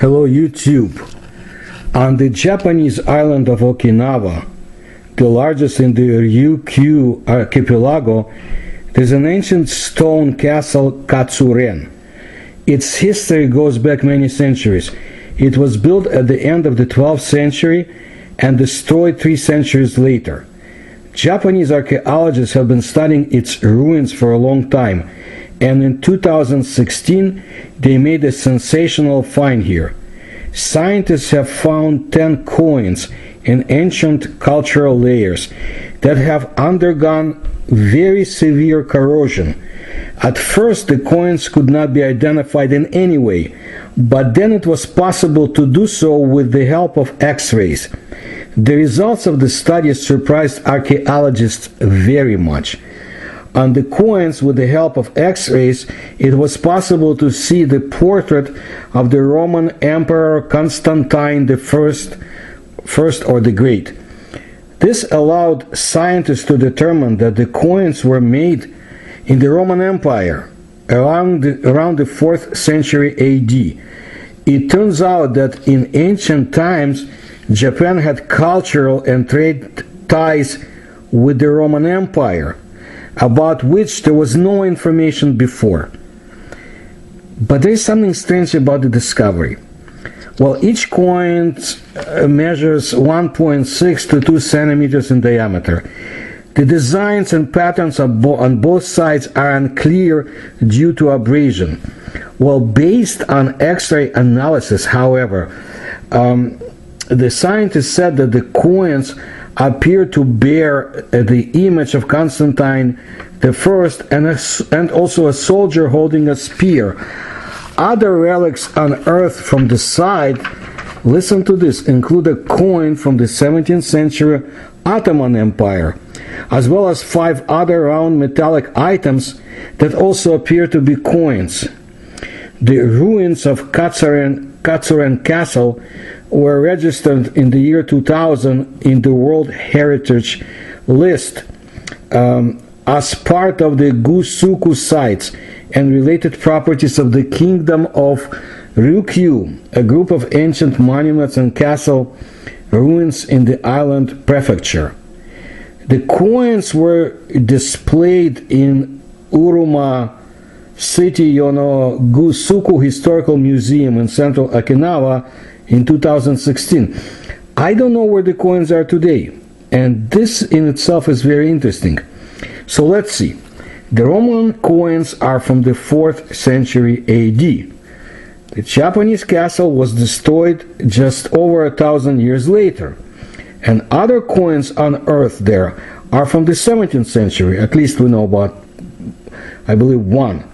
Hello YouTube. On the Japanese island of Okinawa, the largest in the Ryukyu Archipelago, there's an ancient stone castle Katsuren. Its history goes back many centuries. It was built at the end of the 12th century and destroyed 3 centuries later. Japanese archaeologists have been studying its ruins for a long time, and in 2016 they made a sensational find here. Scientists have found 10 coins in ancient cultural layers that have undergone very severe corrosion. At first the coins could not be identified in any way, but then it was possible to do so with the help of X-rays. The results of the study surprised archaeologists very much. On the coins, with the help of X-rays, it was possible to see the portrait of the Roman Emperor Constantine the First or the Great. This allowed scientists to determine that the coins were made in the Roman Empire around the 4th century AD. It turns out that in ancient times, Japan had cultural and trade ties with the Roman Empire, about which there was no information before. But there is something strange about the discovery. Well, each coin measures 1.6 to 2 centimeters in diameter. The designs and patterns on both sides are unclear due to abrasion. Well, based on X-ray analysis, however, the scientists said that the coins appear to bear the image of Constantine the First and also a soldier holding a spear. Other relics unearthed from the site, listen to this, include a coin from the 17th century Ottoman Empire, as well as 5 other round metallic items that also appear to be coins. The ruins of Katsuren Castle were registered in the year 2000 in the World Heritage List as part of the Gusuku sites and related properties of the Kingdom of Ryukyu, a group of ancient monuments and castle ruins in the island prefecture. The coins were displayed in Uruma City Gusuku Historical Museum in central Okinawa in 2016. I don't know where the coins are today, and this in itself is very interesting. So let's see. The Roman coins are from the 4th century AD. The Japanese castle was destroyed just over 1,000 years later, and other coins unearthed there are from the 17th century. At least we know about, I believe, 1.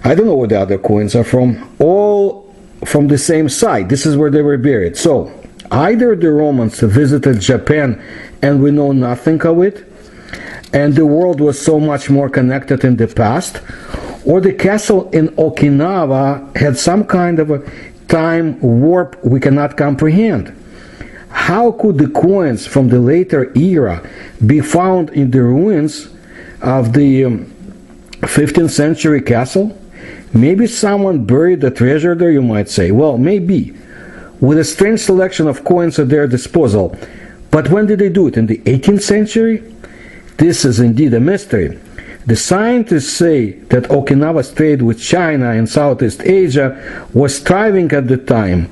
I don't know where the other coins are from. All from the same site. This is where they were buried. So either the Romans visited Japan and we know nothing of it, and the world was so much more connected in the past, or the castle in Okinawa had some kind of a time warp we cannot comprehend. How could the coins from the later era be found in the ruins of the 15th century castle? Maybe someone buried the treasure there, you might say. Well, maybe, with a strange selection of coins at their disposal. But when did they do it? In the 18th century? This is indeed a mystery. The scientists say that Okinawa's trade with China and Southeast Asia was thriving at the time,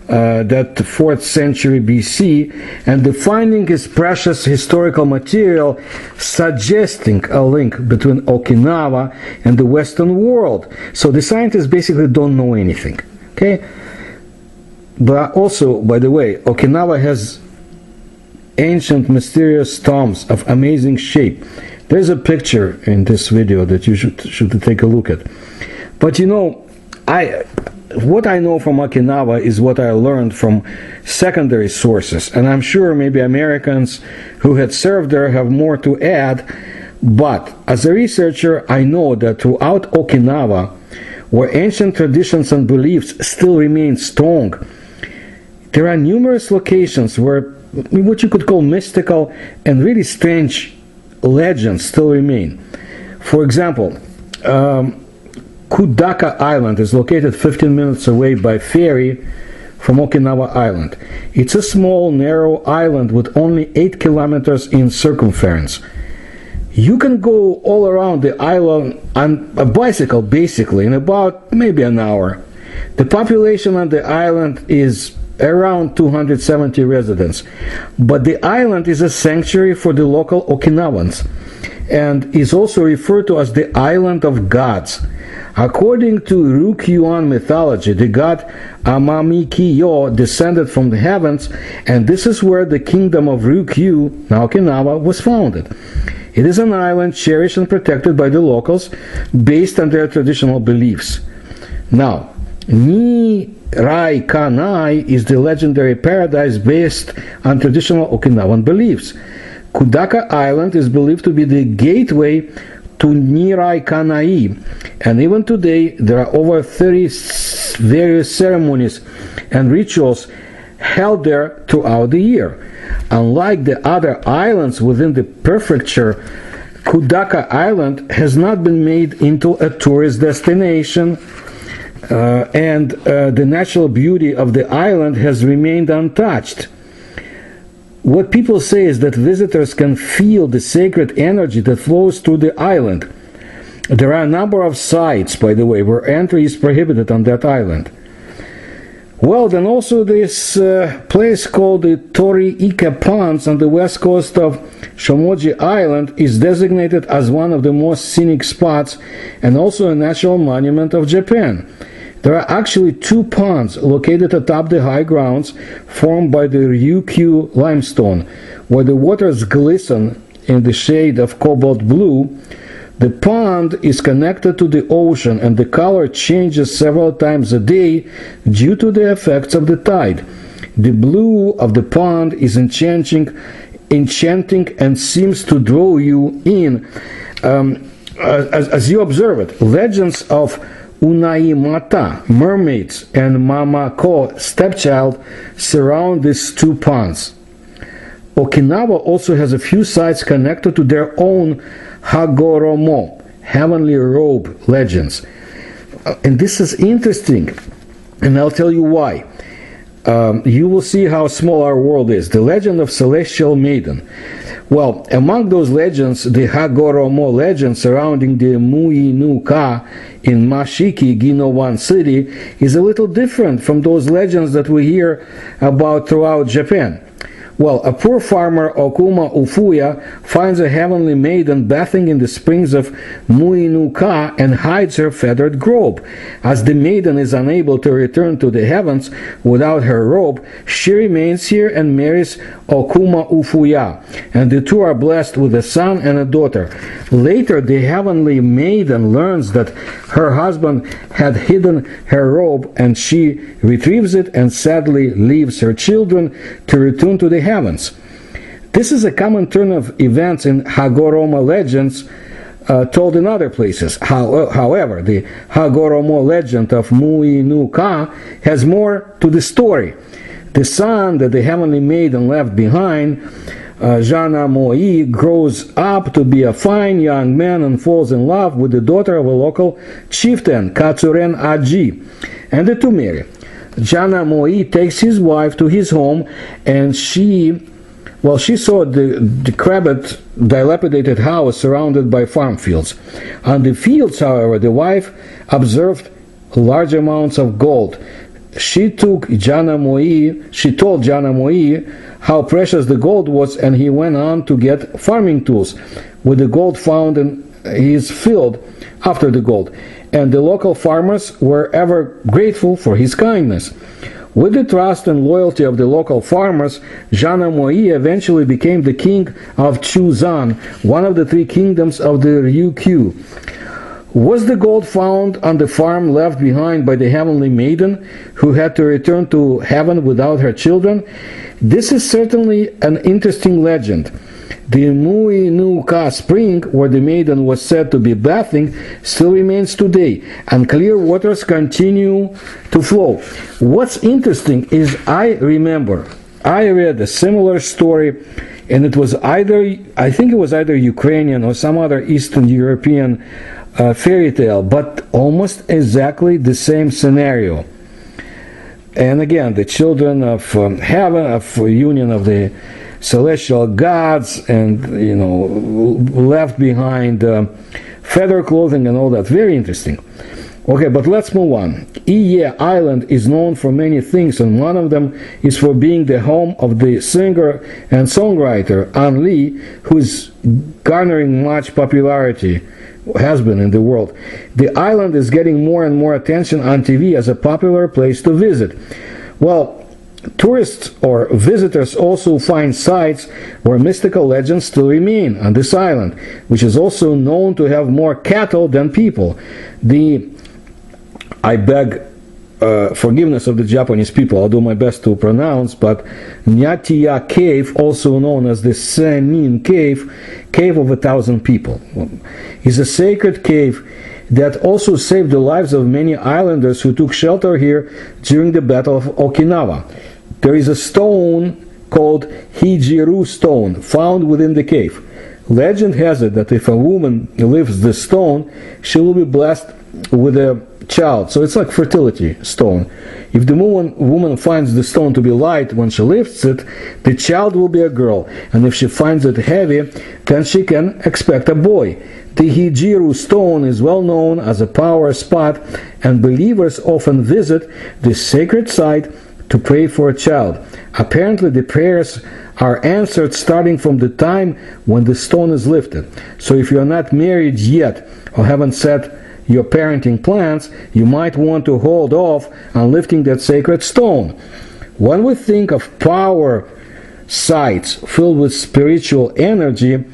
that 4th century BC, and the finding is precious historical material suggesting a link between Okinawa and the Western world. So the scientists basically don't know anything. Okay? But also, by the way, Okinawa has ancient mysterious tombs of amazing shape. There's a picture in this video that you should take a look at. But you know, what I know from Okinawa is what I learned from secondary sources, and I'm sure maybe Americans who had served there have more to add, but as a researcher I know that throughout Okinawa, where ancient traditions and beliefs still remain strong, there are numerous locations where what you could call mystical and really strange legends still remain. For example, Kudaka Island is located 15 minutes away by ferry from Okinawa Island. It's a small, narrow island with only 8 kilometers in circumference. You can go all around the island on a bicycle, basically, in about maybe an hour. The population on the island is around 270 residents, but the island is a sanctuary for the local Okinawans and is also referred to as the Island of Gods. According to Ryukyuan mythology, the god Amami-kyo descended from the heavens, and this is where the kingdom of Ryukyu, now Okinawa, was founded. It is an island cherished and protected by the locals based on their traditional beliefs. Now, Nirai Kanai is the legendary paradise based on traditional Okinawan beliefs. Kudaka Island is believed to be the gateway to Nirai Kanai, and even today there are over 30 various ceremonies and rituals held there throughout the year. Unlike the other islands within the prefecture, Kudaka Island has not been made into a tourist destination, and the natural beauty of the island has remained untouched. What people say is that visitors can feel the sacred energy that flows through the island. There are a number of sites, by the way, where entry is prohibited on that island. Well, then also this place called the Tori-ike Ponds on the west coast of Shomoji Island is designated as one of the most scenic spots and also a natural monument of Japan. There are actually 2 ponds located atop the high grounds formed by the Ryukyu limestone, where the waters glisten in the shade of cobalt blue. The pond is connected to the ocean, and the color changes several times a day due to the effects of the tide. The blue of the pond is enchanting and seems to draw you in as you observe it. Legends of Unai Mata, mermaids, and Mama Ko, stepchild, surround these 2 ponds. Okinawa also has a few sites connected to their own Hagoromo, heavenly robe legends. And this is interesting, and I'll tell you why. You will see how small our world is. The legend of Celestial Maiden. Well, among those legends, the Hagoromo legend surrounding the Mui-no-ka in Mashiki, Ginowan City, is a little different from those legends that we hear about throughout Japan. Well, a poor farmer, Okuma Ufuya, finds a heavenly maiden bathing in the springs of Mui-no-ka and hides her feathered robe. As the maiden is unable to return to the heavens without her robe, she remains here and marries Okuma Ufuya, and the two are blessed with a son and a daughter. Later, the heavenly maiden learns that her husband had hidden her robe, and she retrieves it and sadly leaves her children to return to the heavens. This is a common turn of events in Hagoromo legends told in other places. However, the Hagoromo legend of Mui-no-ka has more to the story. The son that the heavenly maiden left behind, Jana Moi, grows up to be a fine young man and falls in love with the daughter of a local chieftain, Katsuren Aji, and the two marry. Jana Moi takes his wife to his home, and she saw the decrepit, dilapidated house surrounded by farm fields. On the fields, however, the wife observed large amounts of gold. She told Jana Moi how precious the gold was, and he went on to get farming tools with the gold found in his field after the gold. And the local farmers were ever grateful for his kindness. With the trust and loyalty of the local farmers, Jana Moi eventually became the king of Chuzan, one of the 3 kingdoms of the Ryukyu. Was the gold found on the farm left behind by the heavenly maiden, who had to return to heaven without her children? This is certainly an interesting legend. The Mui-no-ka spring, where the maiden was said to be bathing, still remains today, and clear waters continue to flow. What's interesting is I read a similar story, and I think it was either Ukrainian or some other Eastern European fairy tale, but almost exactly the same scenario. And again, the children of heaven, of union of the celestial gods, and left behind feather clothing and all that. Very interesting. Okay, but let's move on. Iye Island is known for many things, and one of them is for being the home of the singer and songwriter An Lee, who is garnering much popularity, has been in the world. The island is getting more and more attention on TV as a popular place to visit. Well, tourists or visitors also find sites where mystical legends still remain on this island, which is also known to have more cattle than people. I beg forgiveness of the Japanese people, I'll do my best to pronounce, but Nyatiya Cave, also known as the Sennin Cave, Cave of 1,000 People, is a sacred cave that also saved the lives of many islanders who took shelter here during the Battle of Okinawa. There is a stone called Hijiru Stone found within the cave. Legend has it that if a woman lifts the stone, she will be blessed with a child. So it's like fertility stone. If the woman finds the stone to be light when she lifts it, the child will be a girl. And if she finds it heavy, then she can expect a boy. The Hijiru stone is well known as a power spot, and believers often visit this sacred site to pray for a child. Apparently the prayers are answered starting from the time when the stone is lifted. So if you are not married yet or haven't set your parenting plans, you might want to hold off on lifting that sacred stone. When we think of power sites filled with spiritual energy,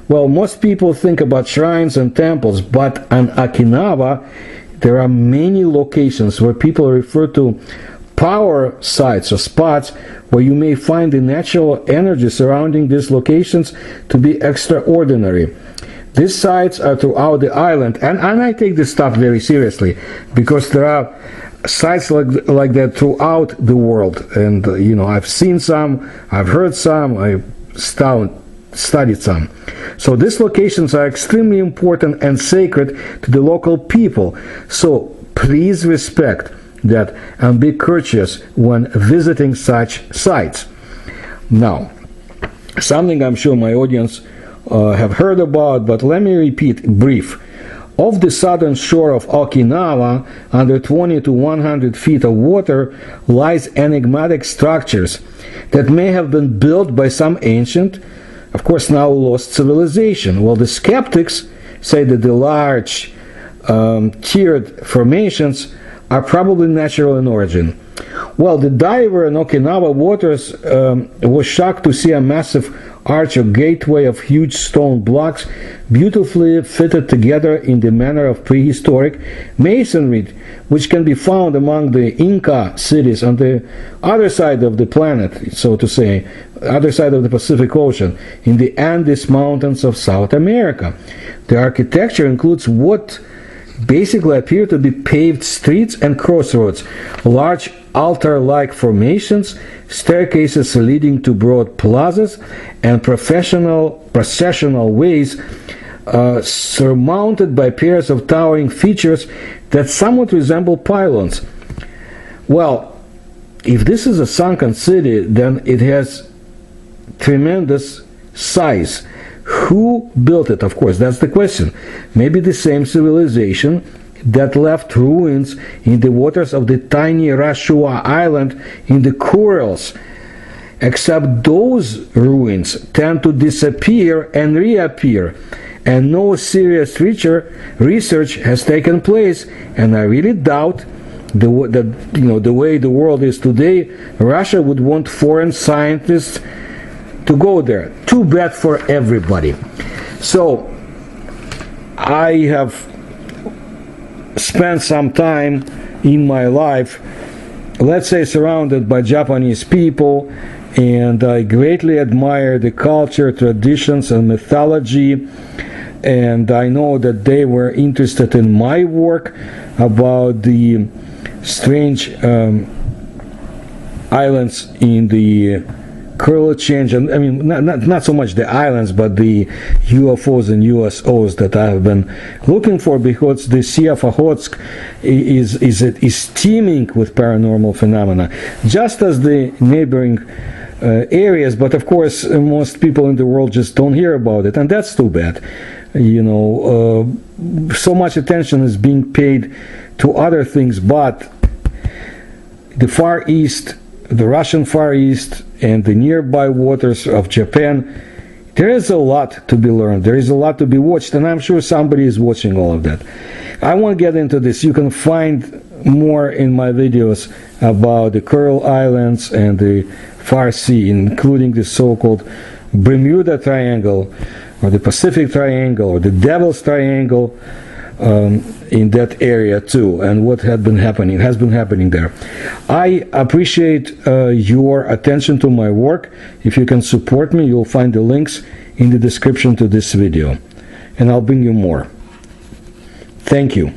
well, most people think about shrines and temples, but on Okinawa there are many locations where people refer to power sites or spots where you may find the natural energy surrounding these locations to be extraordinary. These sites are throughout the island, and I take this stuff very seriously, because there are sites like that throughout the world, and I've seen some, I've heard some, I've studied some. So these locations are extremely important and sacred to the local people. So please respect that and be courteous when visiting such sites. Now, something I'm sure my audience have heard about, but let me repeat brief. Off the southern shore of Okinawa, under 20 to 100 feet of water, lies enigmatic structures that may have been built by some ancient, of course now lost civilization. Well, the skeptics say that the large tiered formations are probably natural in origin. Well, the diver in Okinawa waters was shocked to see a massive arch or gateway of huge stone blocks beautifully fitted together in the manner of prehistoric masonry, which can be found among the Inca cities on the other side of the planet, so to say, other side of the Pacific Ocean, in the Andes Mountains of South America. The architecture includes what basically appear to be paved streets and crossroads, large altar-like formations, staircases leading to broad plazas, and processional ways surmounted by pairs of towering features that somewhat resemble pylons. Well, if this is a sunken city, then it has tremendous size. Who built it? Of course, that's the question. Maybe the same civilization that left ruins in the waters of the tiny Ryukyu Island in the Kurils. Except those ruins tend to disappear and reappear, and no serious research has taken place. And I really doubt the way the world is today, Russia would want foreign scientists to go there. Too bad for everybody. So I have spent some time in my life, let's say, surrounded by Japanese people, and I greatly admire the culture, traditions, and mythology, and I know that they were interested in my work about the strange islands in the curl change, and I mean not so much the islands, but the UFOs and USOs that I have been looking for, because the Sea of Okhotsk is teeming with paranormal phenomena, just as the neighboring areas. But of course, most people in the world just don't hear about it, and that's too bad. You know, so much attention is being paid to other things, but the Far East, the Russian Far East, and the nearby waters of Japan, there is a lot to be learned. There is a lot to be watched, and I'm sure somebody is watching all of that. I won't get into this. You can find more in my videos about the Kuril Islands and the Far Sea, including the so-called Bermuda Triangle, or the Pacific Triangle, or the Devil's Triangle, in that area too, and what has been happening there. I appreciate your attention to my work. If you can support me, you'll find the links in the description to this video, and I'll bring you more. Thank you.